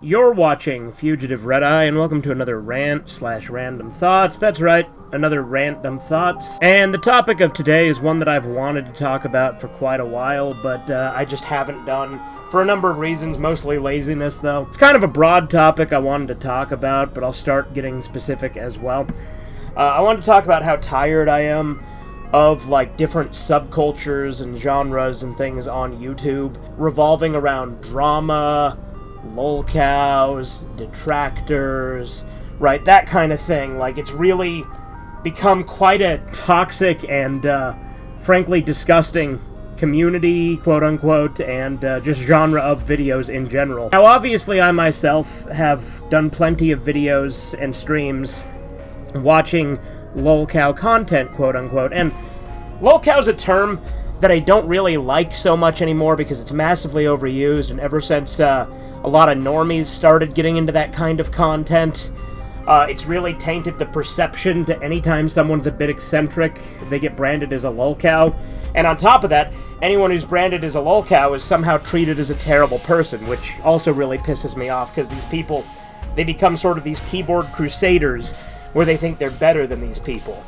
You're watching Fugitive Red-Eye, and welcome to another rant/random thoughts. That's right, another random thoughts. And the topic of today is one that I've wanted to talk about for quite a while, but I just haven't done for a number of reasons, mostly laziness, though. It's kind of a broad topic I wanted to talk about, but I'll start getting specific as well. I wanted to talk about how tired I am of, like, different subcultures and genres and things on YouTube revolving around drama, lolcows, detractors, right, that kind of thing. Like, it's really become quite a toxic and, frankly, disgusting community, quote-unquote, and just genre of videos in general. Now, obviously, I myself have done plenty of videos and streams watching lolcow content, quote-unquote, and lolcow's a term that I don't really like so much anymore because it's massively overused, and ever since, a lot of normies started getting into that kind of content, it's really tainted the perception to anytime someone's a bit eccentric, they get branded as a lolcow. And on top of that, anyone who's branded as a lolcow is somehow treated as a terrible person, which also really pisses me off, because these people, they become sort of these keyboard crusaders where they think they're better than these people.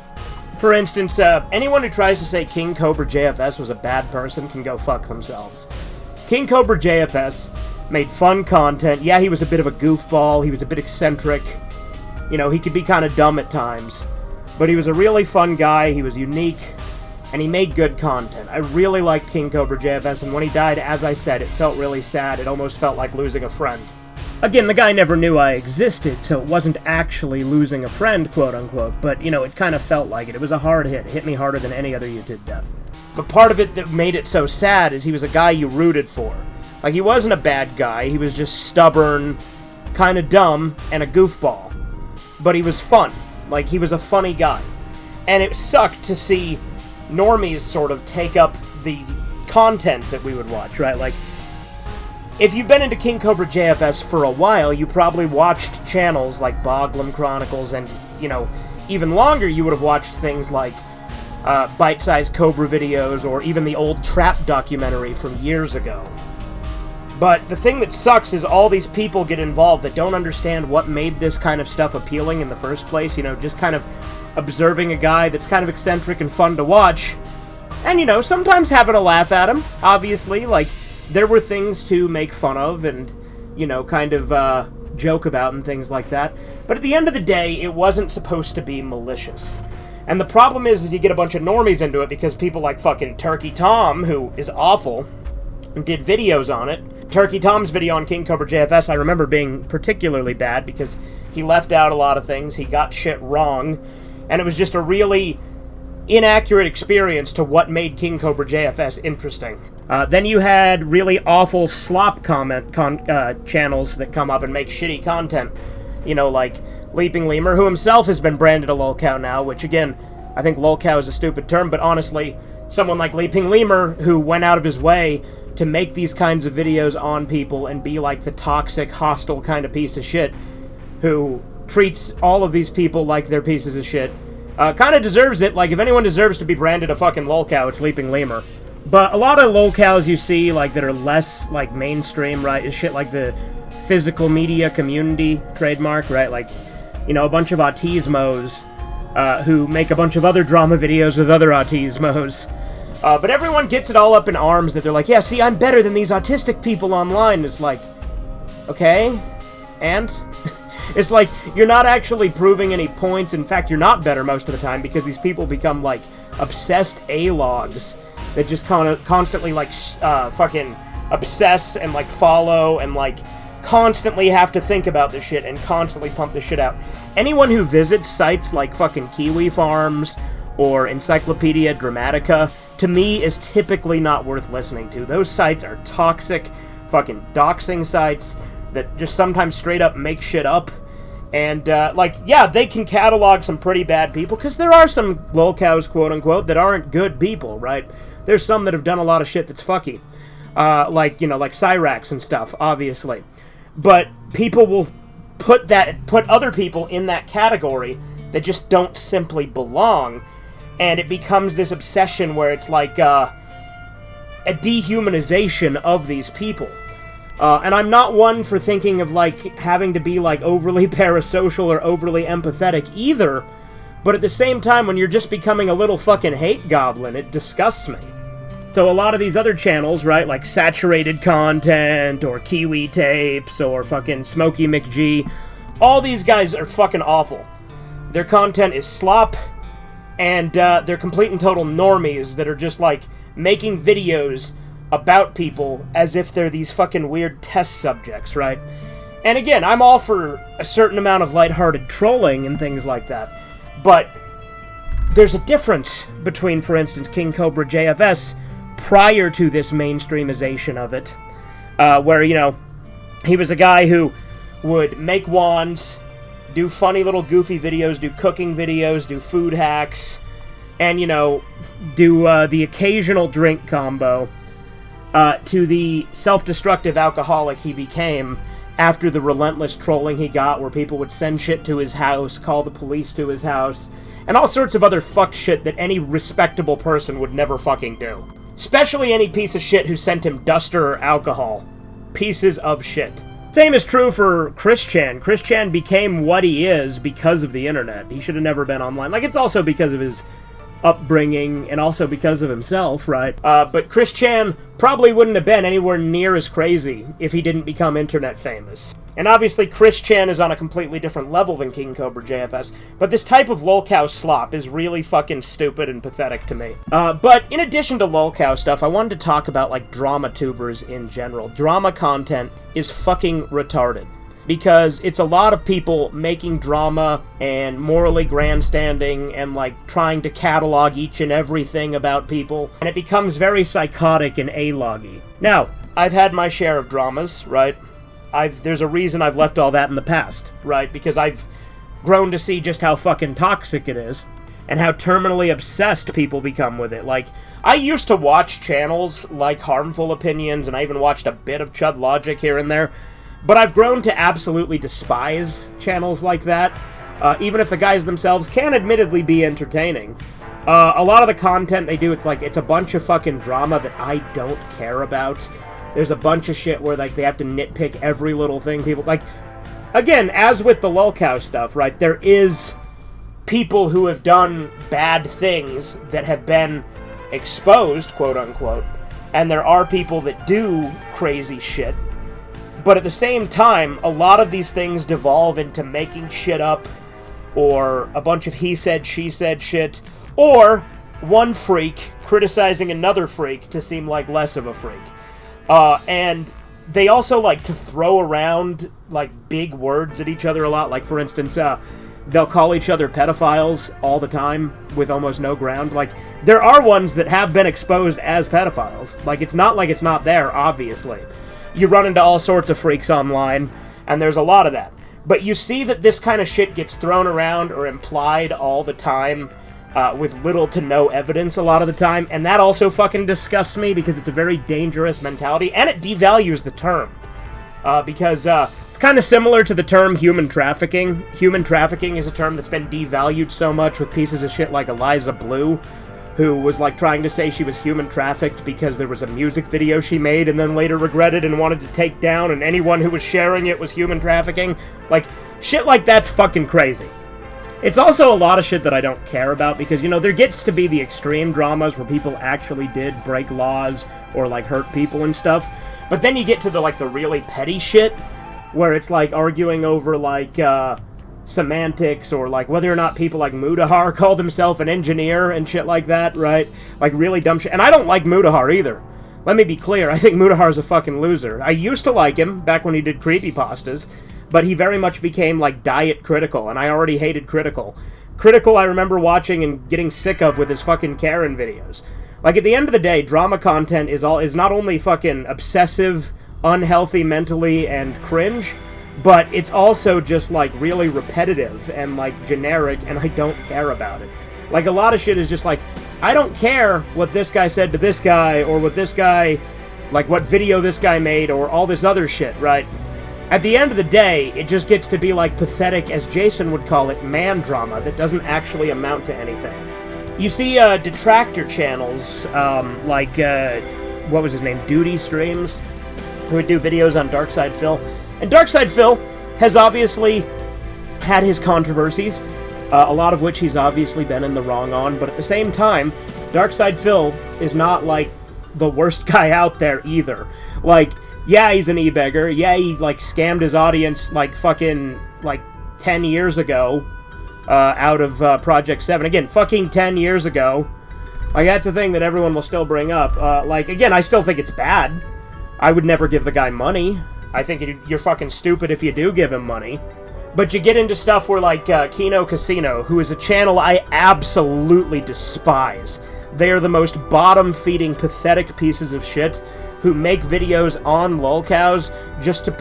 For instance, anyone who tries to say King Cobra JFS was a bad person can go fuck themselves. King Cobra JFS made fun content. Yeah, he was a bit of a goofball, he was a bit eccentric, you know, he could be kind of dumb at times, but he was a really fun guy, he was unique, and he made good content. I really liked King Cobra JFS, and when he died, as I said, it felt really sad. It almost felt like losing a friend. Again, the guy never knew I existed, so it wasn't actually losing a friend, quote-unquote, but, you know, it kind of felt like it. It was a hard hit. It hit me harder than any other YouTube death. But part of it that made it so sad is he was a guy you rooted for. Like, he wasn't a bad guy, he was just stubborn, kind of dumb, and a goofball. But he was fun. Like, he was a funny guy. And it sucked to see normies sort of take up the content that we would watch, right? Like, if you've been into King Cobra JFS for a while, you probably watched channels like Boglum Chronicles, and, you know, even longer you would have watched things like bite-sized Cobra videos, or even the old Trap documentary from years ago. But the thing that sucks is all these people get involved that don't understand what made this kind of stuff appealing in the first place, you know, just kind of observing a guy that's kind of eccentric and fun to watch, and, you know, sometimes having a laugh at him, obviously, like, there were things to make fun of and, you know, kind of, joke about and things like that, but at the end of the day, it wasn't supposed to be malicious. And the problem is you get a bunch of normies into it because people like fucking Turkey Tom, who is awful, did videos on it. Turkey Tom's video on King Cobra JFS I remember being particularly bad because he left out a lot of things, he got shit wrong, and it was just a really inaccurate experience to what made King Cobra JFS interesting. Then you had really awful slop channels that come up and make shitty content, you know, like Leaping Lemur, who himself has been branded a lolcow now, which again, I think lolcow is a stupid term, but honestly, someone like Leaping Lemur, who went out of his way to make these kinds of videos on people and be like the toxic, hostile kind of piece of shit who treats all of these people like they're pieces of shit, kind of deserves it. Like, if anyone deserves to be branded a fucking lolcow, it's Leaping Lemur. But a lot of lolcows you see, like, that are less, like, mainstream, right, is shit like the physical media community trademark, right, like, you know, a bunch of autismos who make a bunch of other drama videos with other autismos. But everyone gets it all up in arms that they're like, yeah, see, I'm better than these autistic people online. It's like, okay, and? It's like, you're not actually proving any points. In fact, you're not better most of the time because these people become, like, obsessed A-logs that just constantly, like, fucking obsess and, like, follow and, like, constantly have to think about this shit and constantly pump this shit out. Anyone who visits sites like fucking Kiwi Farms or Encyclopedia Dramatica, to me, is typically not worth listening to. Those sites are toxic, fucking doxing sites that just sometimes straight up make shit up. And, like, yeah, they can catalog some pretty bad people, because there are some lolcows, quote-unquote, that aren't good people, right? There's some that have done a lot of shit that's fucky. Like, you know, like Cyrax and stuff, obviously. But people will put other people in that category that just don't simply belong, and it becomes this obsession where it's like, a dehumanization of these people. And I'm not one for thinking of, like, having to be, like, overly parasocial or overly empathetic either, but at the same time, when you're just becoming a little fucking hate goblin, it disgusts me. So a lot of these other channels, right, like Saturated Content, or Kiwi Tapes, or fucking Smokey McG, all these guys are fucking awful. Their content is slop, and they're complete and total normies that are just, like, making videos about people as if they're these fucking weird test subjects, right? And again, I'm all for a certain amount of lighthearted trolling and things like that, but there's a difference between, for instance, King Cobra JFS prior to this mainstreamization of it, where, you know, he was a guy who would make wands, do funny little goofy videos, do cooking videos, do food hacks, and, you know, do the occasional drink combo, to the self-destructive alcoholic he became after the relentless trolling he got, where people would send shit to his house, call the police to his house, and all sorts of other fucked shit that any respectable person would never fucking do. Especially any piece of shit who sent him duster or alcohol. Pieces of shit. Same is true for Chris Chan. Chris Chan became what he is because of the internet. He should have never been online. Like, it's also because of his upbringing, and also because of himself, right? But Chris Chan probably wouldn't have been anywhere near as crazy if he didn't become internet famous. And obviously Chris Chan is on a completely different level than King Cobra JFS, but this type of Lolcow slop is really fucking stupid and pathetic to me. But in addition to Lolcow stuff, I wanted to talk about, like, drama tubers in general. Drama content is fucking retarded, because it's a lot of people making drama and morally grandstanding and, like, trying to catalog each and everything about people, and it becomes very psychotic and A-loggy. Now, I've had my share of dramas, right? There's a reason I've left all that in the past, right? Because I've grown to see just how fucking toxic it is, and how terminally obsessed people become with it. Like, I used to watch channels like Harmful Opinions, and I even watched a bit of Chud Logic here and there, but I've grown to absolutely despise channels like that, even if the guys themselves can admittedly be entertaining. A lot of the content they do, it's like, it's a bunch of fucking drama that I don't care about. There's a bunch of shit where, like, they have to nitpick every little thing people, like, again, as with the Lolcow stuff, right, there is people who have done bad things that have been exposed, quote-unquote, and there are people that do crazy shit. But at the same time, a lot of these things devolve into making shit up, or a bunch of he said, she said shit, or one freak criticizing another freak to seem like less of a freak. And they also like to throw around, like, big words at each other a lot. Like, for instance, they'll call each other pedophiles all the time with almost no ground. Like, there are ones that have been exposed as pedophiles. Like, it's not like it's not there, obviously. You run into all sorts of freaks online, and there's a lot of that. But you see that this kind of shit gets thrown around or implied all the time, with little to no evidence a lot of the time, and that also fucking disgusts me, because it's a very dangerous mentality, and it devalues the term. Because it's kind of similar to the term human trafficking. Human trafficking is a term that's been devalued so much with pieces of shit like Eliza Blue, who was, like, trying to say she was human trafficked because there was a music video she made and then later regretted and wanted to take down, and anyone who was sharing it was human trafficking. Like, shit like that's fucking crazy. It's also a lot of shit that I don't care about, because, you know, there gets to be the extreme dramas where people actually did break laws or, like, hurt people and stuff. But then you get to the, like, the really petty shit, where it's, like, arguing over, like, semantics, or, like, whether or not people like Mudahar called himself an engineer and shit like that, right? Like, really dumb shit. And I don't like Mudahar either. Let me be clear, I think Mudahar's a fucking loser. I used to like him, back when he did creepypastas, but he very much became, like, diet Critical, and I already hated Critical. Critical I remember watching and getting sick of with his fucking Karen videos. Like, at the end of the day, drama content is not only fucking obsessive, unhealthy mentally, and cringe, but it's also just, like, really repetitive and, like, generic, and I don't care about it. Like, a lot of shit is just like, I don't care what this guy said to this guy, or what this guy, like, what video this guy made, or all this other shit, right? At the end of the day, it just gets to be, like, pathetic, as Jason would call it, man drama that doesn't actually amount to anything. You see detractor channels, like, what was his name, Duty Streams? who would do videos on Darkside Phil. And Darkside Phil has obviously had his controversies, a lot of which he's obviously been in the wrong on, but at the same time, Darkside Phil is not, like, the worst guy out there either. Like, yeah, he's an e-beggar, yeah, he, like, scammed his audience, like, fucking, like, 10 years ago, out of, Project 7. Again, fucking 10 years ago. Like, that's a thing that everyone will still bring up. Like, again, I still think it's bad. I would never give the guy money. I think you're fucking stupid if you do give him money. But you get into stuff where, like, Kino Casino, who is a channel I absolutely despise. They are the most bottom-feeding, pathetic pieces of shit who make videos on lolcows just to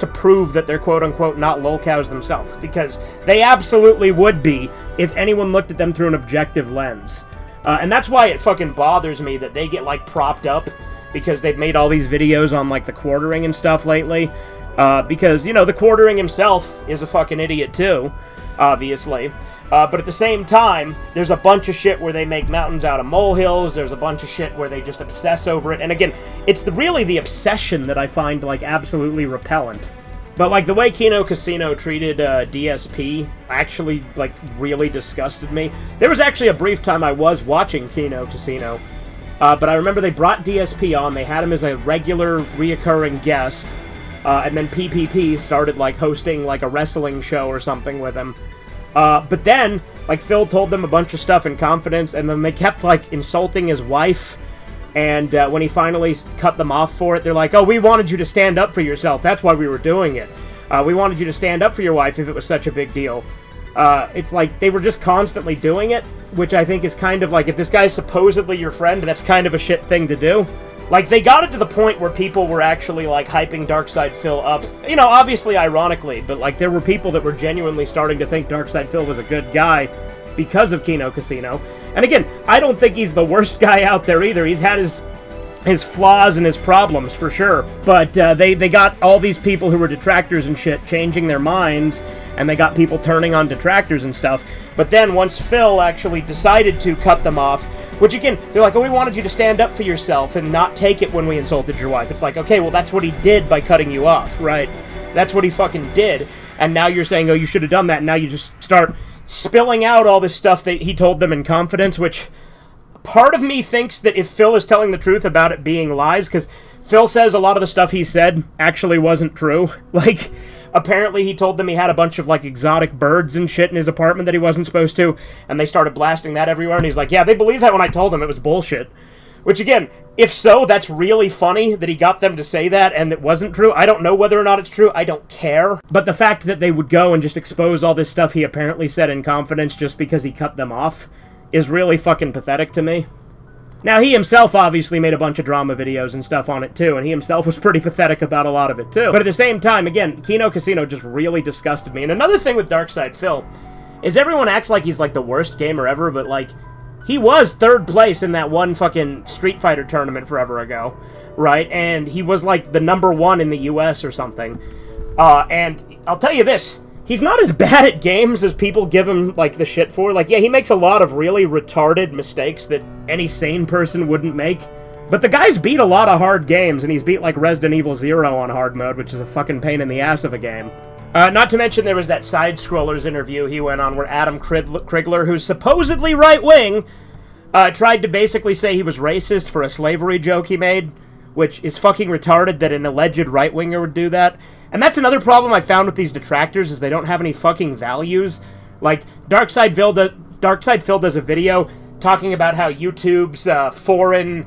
prove that they're quote-unquote not lolcows themselves. Because they absolutely would be if anyone looked at them through an objective lens. And that's why it fucking bothers me that they get, like, propped up because they've made all these videos on, like, the quartering and stuff lately. Because, you know, the quartering himself is a fucking idiot too, obviously. But at the same time, there's a bunch of shit where they make mountains out of molehills, there's a bunch of shit where they just obsess over it, and again, it's really the obsession that I find, like, absolutely repellent. But, like, the way Kino Casino treated DSP actually, like, really disgusted me. There was actually a brief time I was watching Kino Casino, but I remember they brought DSP on, they had him as a regular, reoccurring guest, and then PPP started, like, hosting, like, a wrestling show or something with him. But then, like, Phil told them a bunch of stuff in confidence, and then they kept, like, insulting his wife, and when he finally cut them off for it, they're like, oh, we wanted you to stand up for yourself, that's why we were doing it. We wanted you to stand up for your wife if it was such a big deal. It's like, they were just constantly doing it, which I think is kind of like, if this guy's supposedly your friend, that's kind of a shit thing to do. Like, they got it to the point where people were actually, like, hyping Darkside Phil up. You know, obviously ironically, but, like, there were people that were genuinely starting to think Darkside Phil was a good guy because of Kino Casino. And again, I don't think he's the worst guy out there either. He's had his flaws and his problems, for sure. But they got all these people who were detractors and shit changing their minds, and they got people turning on detractors and stuff. But then once Phil actually decided to cut them off, which again, they're like, oh, we wanted you to stand up for yourself and not take it when we insulted your wife. It's like, okay, well, that's what he did by cutting you off, right? That's what he fucking did. And now you're saying, oh, you should have done that, and now you just start spilling out all this stuff that he told them in confidence, which part of me thinks that if Phil is telling the truth about it being lies, because Phil says a lot of the stuff he said actually wasn't true. Like, apparently he told them he had a bunch of, like, exotic birds and shit in his apartment that he wasn't supposed to, and they started blasting that everywhere, and he's like, yeah, they believed that when I told them it was bullshit. Which, again, if so, that's really funny that he got them to say that and it wasn't true. I don't know whether or not it's true. I don't care. But the fact that they would go and just expose all this stuff he apparently said in confidence just because he cut them off is really fucking pathetic to me. Now, he himself obviously made a bunch of drama videos and stuff on it, too, and he himself was pretty pathetic about a lot of it, too. But at the same time, again, Kino Casino just really disgusted me. And another thing with Darkside Phil is everyone acts like he's, like, the worst gamer ever, but, like, he was third place in that one fucking Street Fighter tournament forever ago, right? And he was, like, the #1 in the US or something. And I'll tell you this, he's not as bad at games as people give him, like, the shit for. Like, yeah, he makes a lot of really retarded mistakes that any sane person wouldn't make. But the guy's beat a lot of hard games, and he's beat, like, Resident Evil 0 on hard mode, which is a fucking pain in the ass of a game. Not to mention there was that Side-Scrollers interview he went on where Adam Krigler, who's supposedly right-wing, tried to basically say he was racist for a slavery joke he made, which is fucking retarded that an alleged right-winger would do that. And that's another problem I found with these detractors, is they don't have any fucking values. Like, Darkside Phil does a video talking about how YouTube's foreign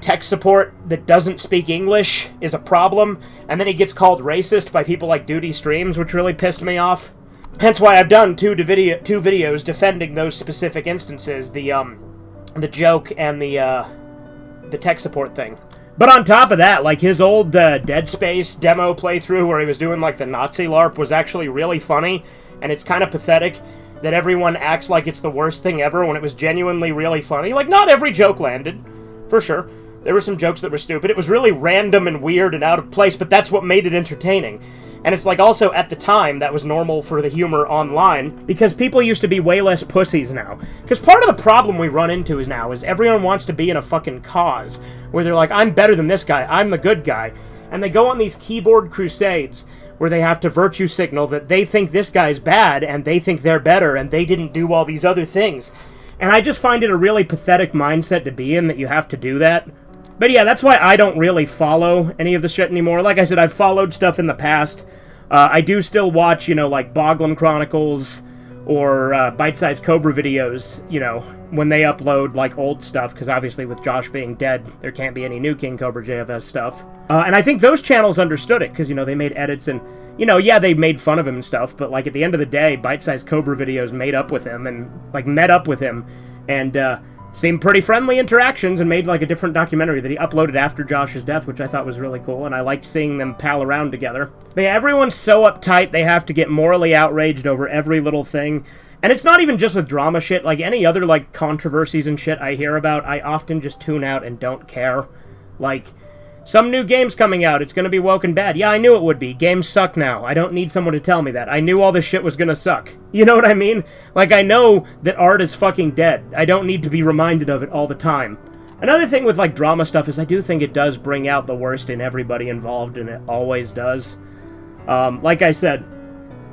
tech support that doesn't speak English is a problem, and then he gets called racist by people like Duty Streams, which really pissed me off. Hence why I've done two videos defending those specific instances, the joke and the tech support thing. But on top of that, like, his old Dead Space demo playthrough where he was doing, like, the Nazi LARP was actually really funny, and it's kind of pathetic that everyone acts like it's the worst thing ever when it was genuinely really funny. Like, not every joke landed, for sure. There were some jokes that were stupid. It was really random and weird and out of place, but that's what made it entertaining. And it's like, also, at the time, that was normal for the humor online, because people used to be way less pussies now. Because part of the problem we run into is everyone wants to be in a fucking cause, where they're like, I'm better than this guy, I'm the good guy. and they go on these keyboard crusades where they have to virtue signal that they think this guy's bad, and they think they're better, and they didn't do all these other things. And I just find it a really pathetic mindset to be in, that you have to do that. But yeah, that's why I don't really follow any of the shit anymore. Like I said, I've followed stuff in the past. I do still watch, you know, like Boglum Chronicles, or Bite-Sized Cobra videos, you know, when they upload, like, old stuff, because obviously with Josh being dead, there can't be any new King Cobra JFS stuff. And I think those channels understood it, because, you know, they made edits and, you know, yeah, they made fun of him and stuff, but, like, at the end of the day, Bite-Sized Cobra videos made up with him, and, like, met up with him, and, seemed pretty friendly interactions, and made, like, a different documentary that he uploaded after Josh's death, which I thought was really cool, and I liked seeing them pal around together. But yeah, everyone's so uptight, they have to get morally outraged over every little thing. And it's not even just with drama shit, like, any other, like, controversies and shit I hear about, I often just tune out and don't care. Like, some new game's coming out, it's gonna be woken bad. Yeah, I knew it would be. Games suck now. I don't need someone to tell me that. I knew all this shit was gonna suck. You know what I mean? Like, I know that art is fucking dead. I don't need to be reminded of it all the time. Another thing with, like, drama stuff is I do think it does bring out the worst in everybody involved, and it always does. Like I said,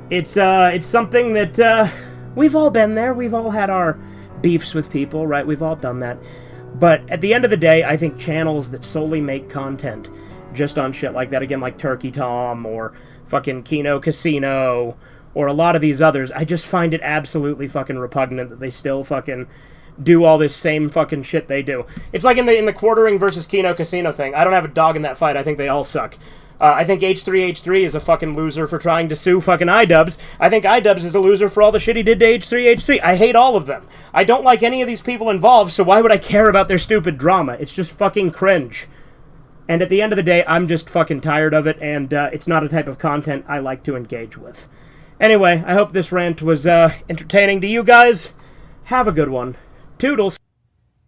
it's something that, we've all been there. We've all had our beefs with people, right? We've all done that. But at the end of the day, I think channels that solely make content just on shit like that, again, like Turkey Tom or fucking Kino Casino or a lot of these others, I just find it absolutely fucking repugnant that they still fucking do all this same fucking shit they do. It's like in the quartering versus Kino Casino thing. I don't have a dog in that fight. I think they all suck. I think H3H3 is a fucking loser for trying to sue fucking iDubbbz. I think iDubbbz is a loser for all the shit he did to H3H3. I hate all of them. I don't like any of these people involved, so why would I care about their stupid drama? It's just fucking cringe. And at the end of the day, I'm just fucking tired of it, and it's not a type of content I like to engage with. Anyway, I hope this rant was entertaining to you guys. Have a good one. Toodles.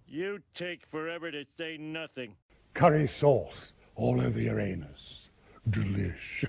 You take forever to say nothing. Curry sauce all over your anus. Delish.